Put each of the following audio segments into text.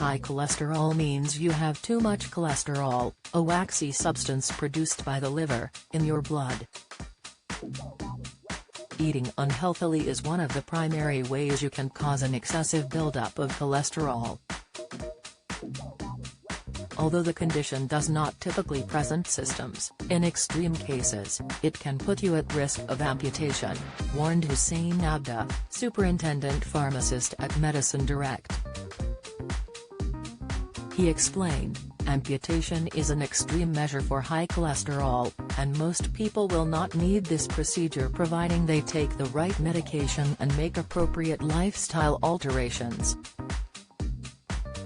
High cholesterol means you have too much cholesterol, a waxy substance produced by the liver, in your blood. Eating unhealthily is one of the primary ways you can cause an excessive buildup of cholesterol. Although the condition does not typically present symptoms, in extreme cases, it can put you at risk of amputation, warned Hussein Abda, superintendent pharmacist at Medicine Direct. He explained, amputation is an extreme measure for high cholesterol, and most people will not need this procedure providing they take the right medication and make appropriate lifestyle alterations.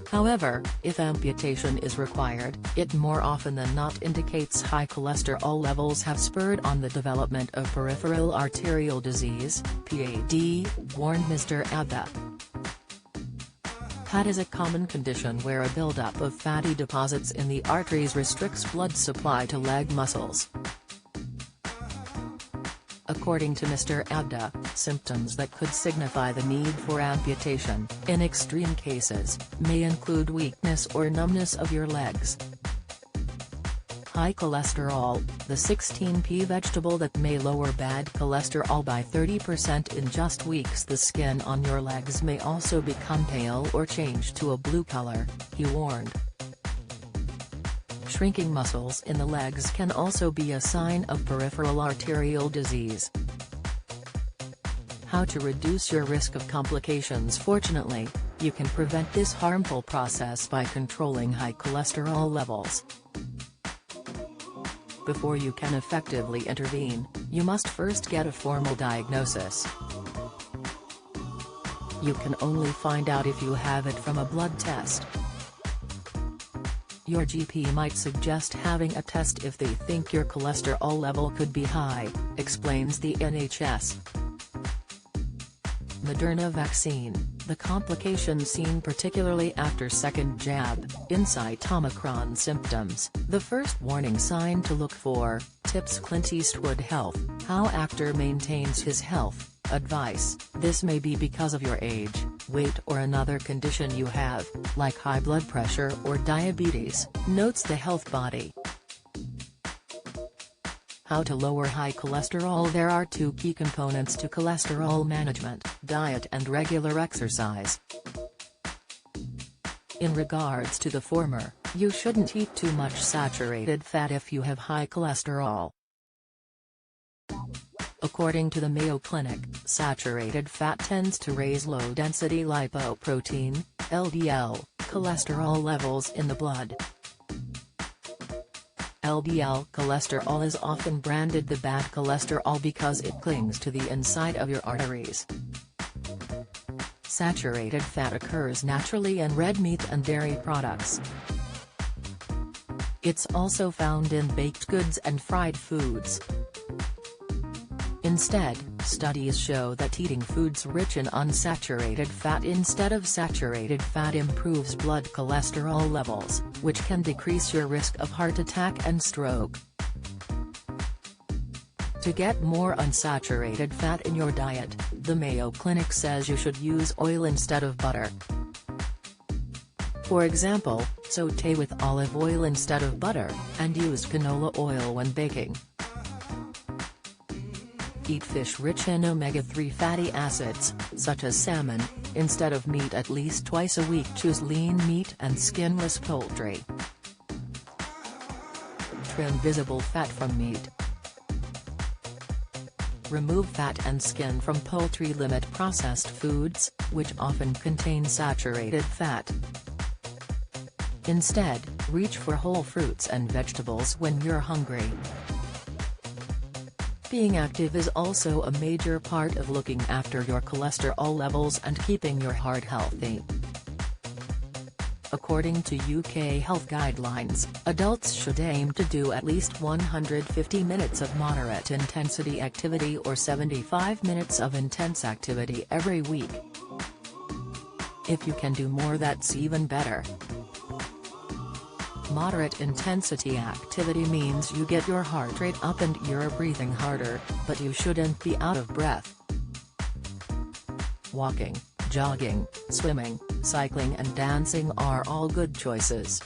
However, if amputation is required, it more often than not indicates high cholesterol levels have spurred on the development of peripheral arterial disease, PAD, warned Mr. Abda. PAD is a common condition where a buildup of fatty deposits in the arteries restricts blood supply to leg muscles. According to Mr. Abda, symptoms that could signify the need for amputation, in extreme cases, may include weakness or numbness of your legs. High cholesterol, the 16p vegetable that may lower bad cholesterol by 30% in just weeks. The skin on your legs may also become pale or change to a blue color, he warned. Shrinking muscles in the legs can also be a sign of peripheral arterial disease. How to reduce your risk of complications? Fortunately, you can prevent this harmful process by controlling high cholesterol levels. Before you can effectively intervene, you must first get a formal diagnosis. You can only find out if you have it from a blood test. Your GP might suggest having a test if they think your cholesterol level could be high, explains the NHS. Moderna vaccine, the complications seen particularly after second jab, incite Omicron symptoms. The first warning sign to look for, tips Clint Eastwood Health, how actor maintains his health, advice. This may be because of your age, weight or another condition you have, like high blood pressure or diabetes, notes the Health Body. How to lower high cholesterol? There are two key components to cholesterol management: diet and regular exercise. In regards to the former, you shouldn't eat too much saturated fat if you have high cholesterol. According to the Mayo Clinic, saturated fat tends to raise low-density lipoprotein, LDL, cholesterol levels in the blood. LDL cholesterol is often branded the bad cholesterol because it clings to the inside of your arteries. Saturated fat occurs naturally in red meat and dairy products. It's also found in baked goods and fried foods. Instead, studies show that eating foods rich in unsaturated fat instead of saturated fat improves blood cholesterol levels, which can decrease your risk of heart attack and stroke. To get more unsaturated fat in your diet, the Mayo Clinic says you should use oil instead of butter. For example, sauté with olive oil instead of butter, and use canola oil when baking. Eat fish rich in omega-3 fatty acids, such as salmon, instead of meat at least twice a week. Choose lean meat and skinless poultry. Trim visible fat from meat. Remove fat and skin from poultry. Limit processed foods, which often contain saturated fat. Instead, reach for whole fruits and vegetables when you're hungry. Being active is also a major part of looking after your cholesterol levels and keeping your heart healthy. According to UK health guidelines, adults should aim to do at least 150 minutes of moderate intensity activity or 75 minutes of intense activity every week. If you can do more, that's even better. Moderate intensity activity means you get your heart rate up and you're breathing harder, but you shouldn't be out of breath. Walking, Jogging, swimming, cycling and dancing are all good choices.